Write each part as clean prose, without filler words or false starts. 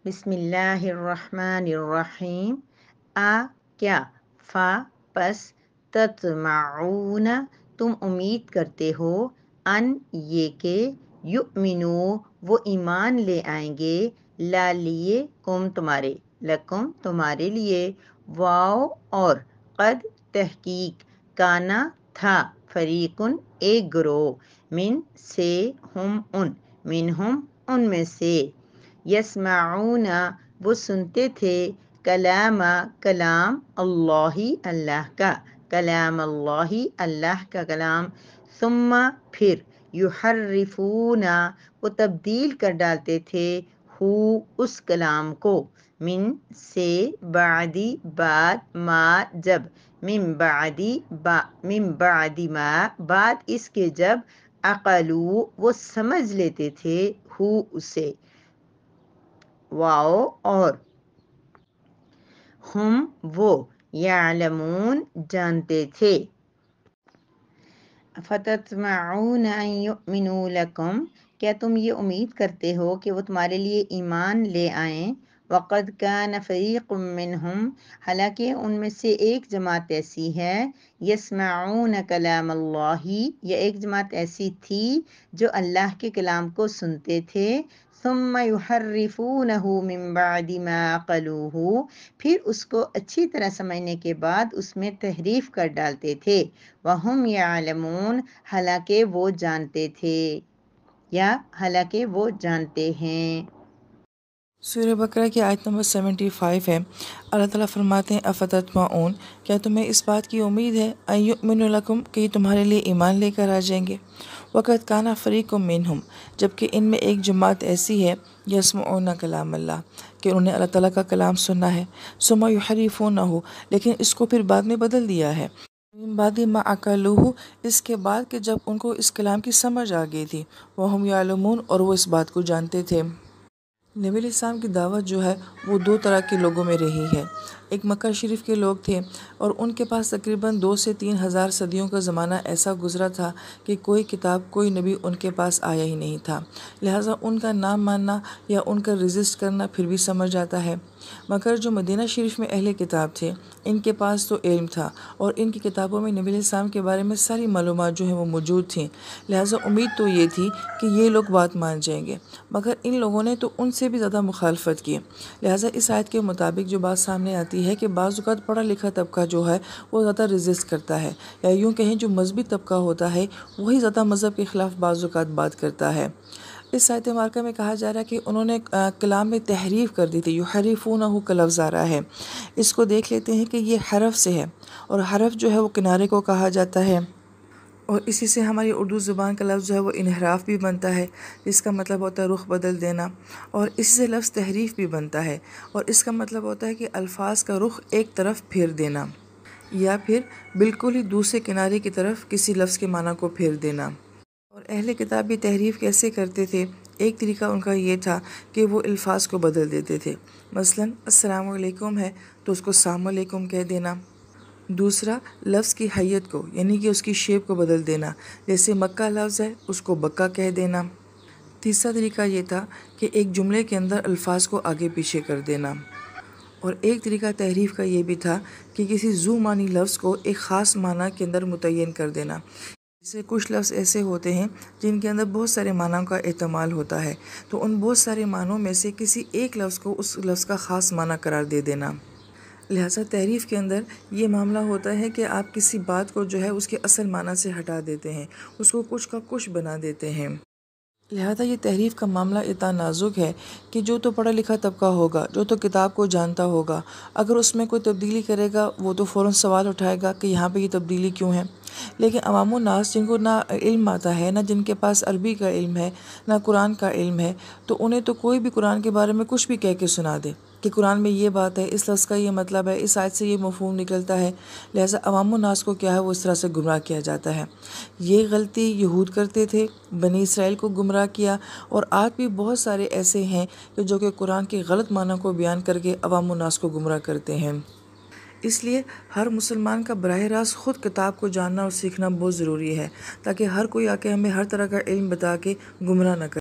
بسم اللہ الرحمن الرحیم کیا فا پس تطمعون تم امید کرتے ہو ان یہ کہ یؤمنو وہ ایمان لے آئیں گے لا لیے کم تمہارے لکم تمہارے لیے واو اور قد تحقیق کانا تھا فریقن ایک گروہ من سے ہم ان میں سے یسمعون وہ سنتے تھے کلام اللہ کا کلام اللہ کا کلام ثم پھر یحرفون وہ تبدیل کر ڈالتے تھے اس کلام کو من سے بعد ما جب من بعد ما بعد اس کے جب عقلو وہ سمجھ لیتے تھے اسے واو اور ہم وہ یعلمون جانتے تھے فتطمعون ان یؤمنوا لکم کیا تم یہ امید کرتے ہو کہ وہ تمہارے لیے ایمان لے آئیں وقد کان فریق منہم حالانکہ ان میں سے ایک جماعت ایسی ہے یسمعون کلام اللہ یہ ایک جماعت ایسی تھی جو اللہ کے کلام کو سنتے تھے ثم یحرفونہ من بعد ما عقلوہ پھر اس کو اچھی طرح سمجھنے کے بعد اس میں تحریف کر ڈالتے تھے وَهُمْ يَعْلَمُونَ حالانکہ وہ جانتے تھے یا حالانکہ وہ جانتے ہیں۔ سورہ بقرہ کی آیت نمبر 75 ہے۔ اللہ تعالیٰ فرماتے ہیں افتطمعون کیا تمہیں اس بات کی امید ہے ان یؤمنوا لکم کہ یہ تمہارے لیے ایمان لے کر آ جائیں گے وقد کان فریق منہم جبکہ ان میں ایک جماعت ایسی ہے یسمعون کلام اللہ کہ انہوں نے اللہ تعالیٰ کا کلام سننا ہے ثم یحرفونہ لیکن اس کو پھر بعد میں بدل دیا ہے من بعد ما عقلوہ اس کے بعد کہ جب ان کو اس کلام کی سمجھ آ گئی تھی وہم یعلمون اور وہ اس بات کو جانتے تھے۔ نبی علیہ السلام کی دعوت جو ہے وہ دو طرح کے لوگوں میں رہی ہے۔ ایک مکہ شریف کے لوگ تھے اور ان کے پاس تقریباً 2 سے 3 ہزار صدیوں کا زمانہ ایسا گزرا تھا کہ کوئی کتاب کوئی نبی ان کے پاس آیا ہی نہیں تھا، لہٰذا ان کا نام ماننا یا ان کا رزسٹ کرنا پھر بھی سمجھ جاتا ہے۔ مگر جو مدینہ شریف میں اہل کتاب تھے ان کے پاس تو علم تھا اور ان کی کتابوں میں نبی علیہ السلام کے بارے میں ساری معلومات جو ہیں وہ موجود تھیں، لہٰذا امید تو یہ تھی کہ یہ لوگ بات مان جائیں گے، مگر ان لوگوں نے تو ان سے بھی زیادہ مخالفت کی۔ لہٰذا اس آیت کے مطابق جو بات سامنے آتی ہے کہ بعض اوقات پڑھا لکھا طبقہ جو ہے وہ زیادہ رزسٹ کرتا ہے، یا یوں کہیں جو مذہبی طبقہ ہوتا ہے وہی زیادہ مذہب کے خلاف بعض اوقات بات کرتا ہے۔ اس آیت مبارکہ میں کہا جا رہا ہے کہ انہوں نے کلام میں تحریف کر دی تھی، یحرفونہ کا لفظ آ رہا ہے۔ اس کو دیکھ لیتے ہیں کہ یہ حرف سے ہے اور حرف جو ہے وہ کنارے کو کہا جاتا ہے، اور اسی سے ہماری اردو زبان کا لفظ جو ہے وہ انحراف بھی بنتا ہے جس کا مطلب ہوتا ہے رخ بدل دینا، اور اسی سے لفظ تحریف بھی بنتا ہے اور اس کا مطلب ہوتا ہے کہ الفاظ کا رخ ایک طرف پھیر دینا یا پھر بالکل ہی دوسرے کنارے کی طرف کسی لفظ کے معنی کو پھیر دینا۔ اور اہل کتاب بھی تحریف کیسے کرتے تھے؟ ایک طریقہ ان کا یہ تھا کہ وہ الفاظ کو بدل دیتے تھے، مثلاً السلام علیکم ہے تو اس کو السلام علیکم کہہ دینا۔ دوسرا لفظ کی حیت کو یعنی کہ اس کی شیپ کو بدل دینا، جیسے مکہ لفظ ہے اس کو بکہ کہہ دینا۔ تیسرا طریقہ یہ تھا کہ ایک جملے کے اندر الفاظ کو آگے پیچھے کر دینا، اور ایک طریقہ تحریف کا یہ بھی تھا کہ کسی ذو معنی لفظ کو ایک خاص معنی کے اندر متعین کر دینا۔ جیسے کچھ لفظ ایسے ہوتے ہیں جن کے اندر بہت سارے معنیوں کا احتمال ہوتا ہے، تو ان بہت سارے معنوں میں سے کسی ایک لفظ کو اس لفظ کا خاص معنی قرار دے دینا۔ لہٰذا تحریف کے اندر یہ معاملہ ہوتا ہے کہ آپ کسی بات کو جو ہے اس کے اصل معنی سے ہٹا دیتے ہیں، اس کو کچھ کا کچھ بنا دیتے ہیں۔ لہٰذا یہ تحریف کا معاملہ اتنا نازک ہے کہ جو تو پڑھا لکھا طبقہ ہوگا، جو تو کتاب کو جانتا ہوگا، اگر اس میں کوئی تبدیلی کرے گا وہ تو فوراً سوال اٹھائے گا کہ یہاں پہ یہ تبدیلی کیوں ہے۔ لیکن عوام الناس جن کو نہ علم آتا ہے، نہ جن کے پاس عربی کا علم ہے، نہ قرآن کا علم ہے، تو انہیں تو کوئی بھی قرآن کے بارے میں کچھ بھی کہہ کے سنا دے کہ قرآن میں یہ بات ہے، اس لفظ کا یہ مطلب ہے، اس آیت سے یہ مفہوم نکلتا ہے، لہٰذا عوام الناس کو کیا ہے وہ اس طرح سے گمراہ کیا جاتا ہے۔ یہ غلطی یہود کرتے تھے، بنی اسرائیل کو گمراہ کیا، اور آج بھی بہت سارے ایسے ہیں کہ جو کہ قرآن کے غلط معنی کو بیان کر کے عوام الناس کو گمراہ کرتے ہیں۔ اس لیے ہر مسلمان کا براہ راست خود کتاب کو جاننا اور سیکھنا بہت ضروری ہے، تاکہ ہر کوئی آ کے ہمیں ہر طرح کا علم بتا کے گمراہ نہ کرے۔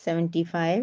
75,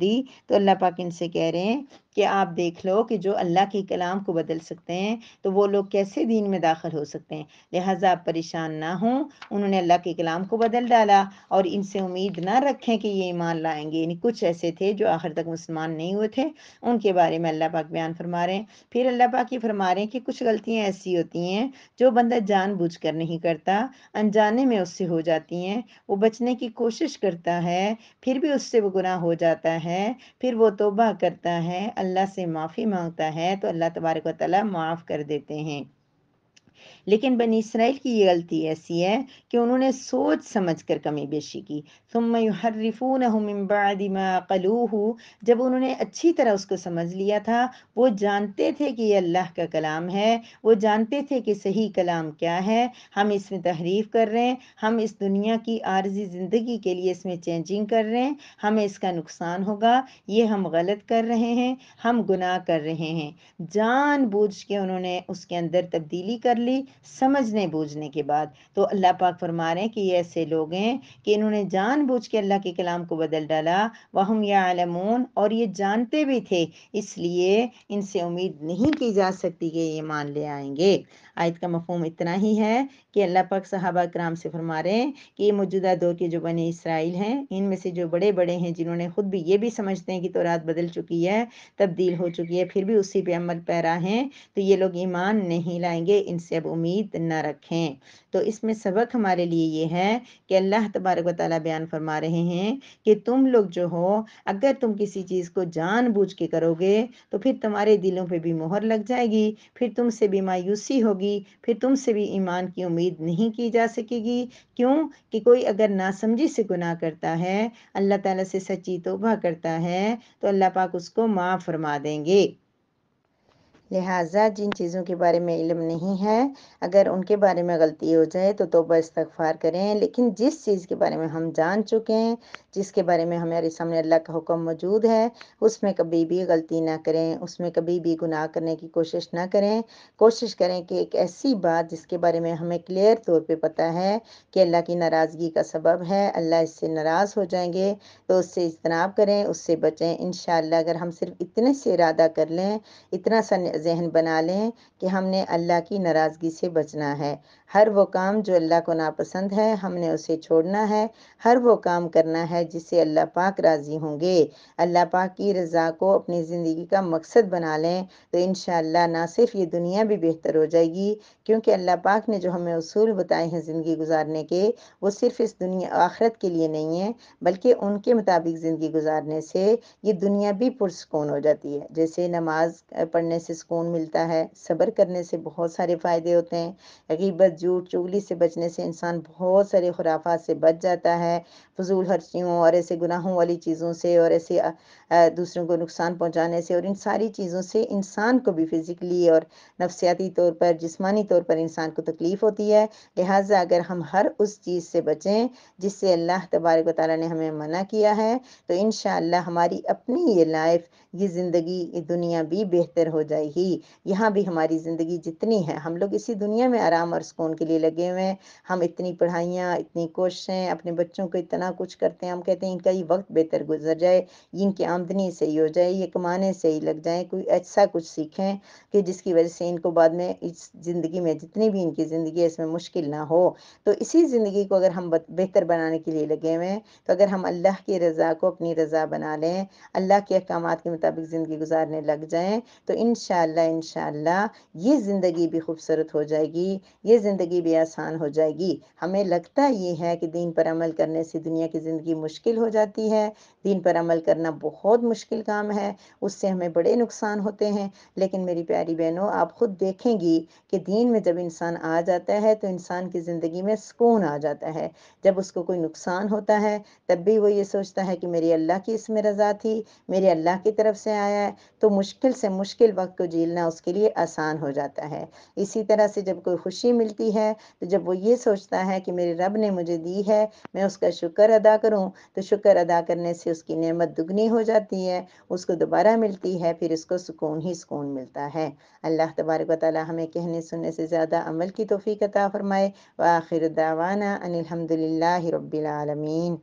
دی تو اللہ پاک ان سے کہہ رہے ہیں کہ آپ دیکھ لو کہ جو اللہ کے کلام کو بدل سکتے ہیں تو وہ لوگ کیسے دین میں داخل ہو سکتے ہیں، لہٰذا آپ پریشان نہ ہوں۔ انہوں نے اللہ کے کلام کو بدل ڈالا اور ان سے امید نہ رکھیں کہ یہ ایمان لائیں گے، یعنی کچھ ایسے تھے جو آخر تک مسلمان نہیں ہوئے تھے، ان کے بارے میں اللہ پاک بیان فرما رہے ہیں۔ پھر اللہ پاک یہ فرما رہے ہیں کہ کچھ غلطیاں ایسی ہوتی ہیں جو بندہ جان بوجھ کر نہیں کرتا، انجانے میں اس سے ہو جاتی ہیں، وہ بچنے کی کوشش کرتا ہے، پھر بھی اس سے وہ گناہ ہو جاتا ہے، پھر وہ توبہ کرتا ہے، اللہ سے معافی مانگتا ہے تو اللہ تبارک و تعالیٰ معاف کر دیتے ہیں۔ لیکن بنی اسرائیل کی یہ غلطی ایسی ہے کہ انہوں نے سوچ سمجھ کر کمی بیشی کی، ثم یحرفونہ من بعد ما قلوہ، جب انہوں نے اچھی طرح اس کو سمجھ لیا تھا، وہ جانتے تھے کہ یہ اللہ کا کلام ہے، وہ جانتے تھے کہ صحیح کلام کیا ہے، ہم اس میں تحریف کر رہے ہیں، ہم اس دنیا کی عارضی زندگی کے لیے اس میں چینجنگ کر رہے ہیں، ہمیں اس کا نقصان ہوگا، یہ ہم غلط کر رہے ہیں، ہم گناہ کر رہے ہیں، جان بوجھ کے انہوں نے اس کے اندر تبدیلی کر لی سمجھنے بوجھنے کے بعد۔ تو اللہ پاک فرما رہے ہیں کہ یہ ایسے لوگ ہیں کہ انہوں نے جان بوجھ کے اللہ کے کلام کو بدل ڈالا، وَهُمْ يَعْلَمُونَ، اور یہ جانتے بھی تھے، اس لیے ان سے امید نہیں کی جا سکتی کہ یہ ایمان لے آئیں گے۔ آیت کا مفہوم اتنا ہی ہے کہ اللہ پاک صحابہ کرام سے فرما رہے ہیں کہ یہ موجودہ دور کے جو بنی اسرائیل ہیں، ان میں سے جو بڑے بڑے ہیں جنہوں نے خود بھی یہ بھی سمجھتے ہیں کہ تورات بدل چکی ہے، تبدیل ہو چکی ہے، پھر بھی اسی پہ عمل پیرا ہیں، تو یہ لوگ ایمان نہیں لائیں گے، ان سے اب امید نہ رکھیں۔ تو اس میں سبق ہمارے لیے یہ ہے کہ اللہ تبارک و تعالیٰ بیان فرما رہے ہیں کہ تم لوگ جو ہو، اگر تم کسی چیز کو جان بوجھ کے کرو گے تو پھر تمہارے دلوں پہ بھی مہر لگ جائے گی، پھر تم سے بھی مایوسی ہوگی، پھر تم سے بھی ایمان کی امید نہیں کی جا سکے گی۔ کیوں کہ کوئی اگر ناسمجھی سے گناہ کرتا ہے، اللہ تعالیٰ سے سچی توبہ کرتا ہے تو اللہ پاک اس کو معاف فرما دیں گے۔ لہٰذا جن چیزوں کے بارے میں علم نہیں ہے، اگر ان کے بارے میں غلطی ہو جائے تو توبہ استغفار کریں، لیکن جس چیز کے بارے میں ہم جان چکے ہیں، جس کے بارے میں ہمارے سامنے اللہ کا حکم موجود ہے، اس میں کبھی بھی غلطی نہ کریں، اس میں کبھی بھی گناہ کرنے کی کوشش نہ کریں۔ کوشش کریں کہ ایک ایسی بات جس کے بارے میں ہمیں کلیئر طور پہ پتہ ہے کہ اللہ کی ناراضگی کا سبب ہے، اللہ اس سے ناراض ہو جائیں گے، تو اس سے اجتناب کریں، اس سے بچیں۔ انشاءاللہ اگر ہم صرف اتنے سے ارادہ کر لیں، اتنا سا ذہن بنا لیں کہ ہم نے اللہ کی ناراضگی سے بچنا ہے، ہر وہ کام جو اللہ کو ناپسند ہے ہم نے اسے چھوڑنا ہے، ہر وہ کام کرنا ہے جس سے اللہ پاک راضی ہوں گے، اللہ پاک کی رضا کو اپنی زندگی کا مقصد بنا لیں، تو انشاءاللہ نہ صرف یہ دنیا بھی بہتر ہو جائے گی، کیونکہ اللہ پاک نے جو ہمیں اصول بتائے ہیں زندگی گزارنے کے، وہ صرف اس دنیا آخرت کے لیے نہیں ہیں، بلکہ ان کے مطابق زندگی گزارنے سے یہ دنیا بھی پرسکون ہو جاتی ہے۔ جیسے نماز پڑھنے سے سکون ملتا ہے، صبر کرنے سے بہت سارے فائدے ہوتے ہیں، غیبت جھوٹ چغلی سے بچنے سے انسان بہت سارے خرافات سے بچ جاتا ہے، فضول خرچیوں اور ایسے گناہوں والی چیزوں سے اور ایسے دوسروں کو نقصان پہنچانے سے اور ان ساری چیزوں سے انسان کو بھی فزیکلی اور نفسیاتی طور پر جسمانی طور پر انسان کو تکلیف ہوتی ہے۔ لہٰذا اگر ہم ہر اس چیز سے بچیں جس سے اللہ تبارک و تعالیٰ نے ہمیں منع کیا ہے، تو انشاءاللہ ہماری اپنی یہ لائف، یہ زندگی، یہ دنیا بھی بہتر ہو جائے گی۔ یہاں بھی ہماری زندگی جتنی ہے، ہم لوگ اسی دنیا میں آرام اور سکون کے لیے لگے ہوئے ہیں، ہم اتنی پڑھائیاں، اتنی کوششیں، اپنے بچوں کو اتنا کچھ کرتے ہیں، ہم کہتے ہیں ان کا یہ وقت بہتر گزر جائے، ان کی آمدنی صحیح ہو جائے، یہ کمانے سے ہی لگ جائیں، کوئی ایسا کچھ سیکھیں کہ جس کی وجہ سے ان کو بعد میں اس زندگی میں جتنی بھی ان کی زندگی ہے اس میں مشکل نہ ہو۔ تو اسی زندگی کو اگر ہم بہتر بنانے کے لیے لگے ہوئے ہیں، تو اگر ہم اللہ کی رضا کو اپنی رضا بنا لیں، اللہ کے احکامات کے مطابق زندگی گزارنے لگ جائیں، تو انشاءاللہ یہ زندگی بھی خوبصورت ہو جائے گی، یہ زندگی بھی آسان ہو جائے گی۔ ہمیں لگتا یہ ہے کہ دین پر عمل کرنے سے دنیا کی زندگی مشکل ہو جاتی ہے، دین پر عمل کرنا بہت مشکل کام ہے، اس سے ہمیں بڑے نقصان ہوتے ہیں، لیکن میری پیاری بہنوں آپ خود دیکھیں گی کہ دین میں جب انسان آ جاتا ہے تو انسان کی زندگی میں سکون آ جاتا ہے۔ جب اس کو کوئی نقصان ہوتا ہے تب بھی وہ یہ سوچتا ہے کہ میری اللہ کی اس میں رضا تھی، میرے اللہ کی طرف سے آیا ہے، تو مشکل سے مشکل وقت کو جھیلنا اس کے لیے آسان ہو جاتا ہے۔ اسی طرح سے جب کوئی خوشی ملتی ہے تو جب وہ یہ سوچتا ہے کہ میرے رب نے مجھے دی ہے، میں اس کا شکر ادا کروں، تو شکر ادا کرنے سے اس کی نعمت دگنی ہو جاتی ہے، اس کو دوبارہ ملتی ہے، پھر اس کو سکون ہی سکون ملتا ہے۔ اللہ تبارک و تعالی ہمیں کہنے سننے سے زیادہ عمل کی توفیق عطا فرمائے۔ وآخر دعوانا ان الحمد للہ رب العالمین۔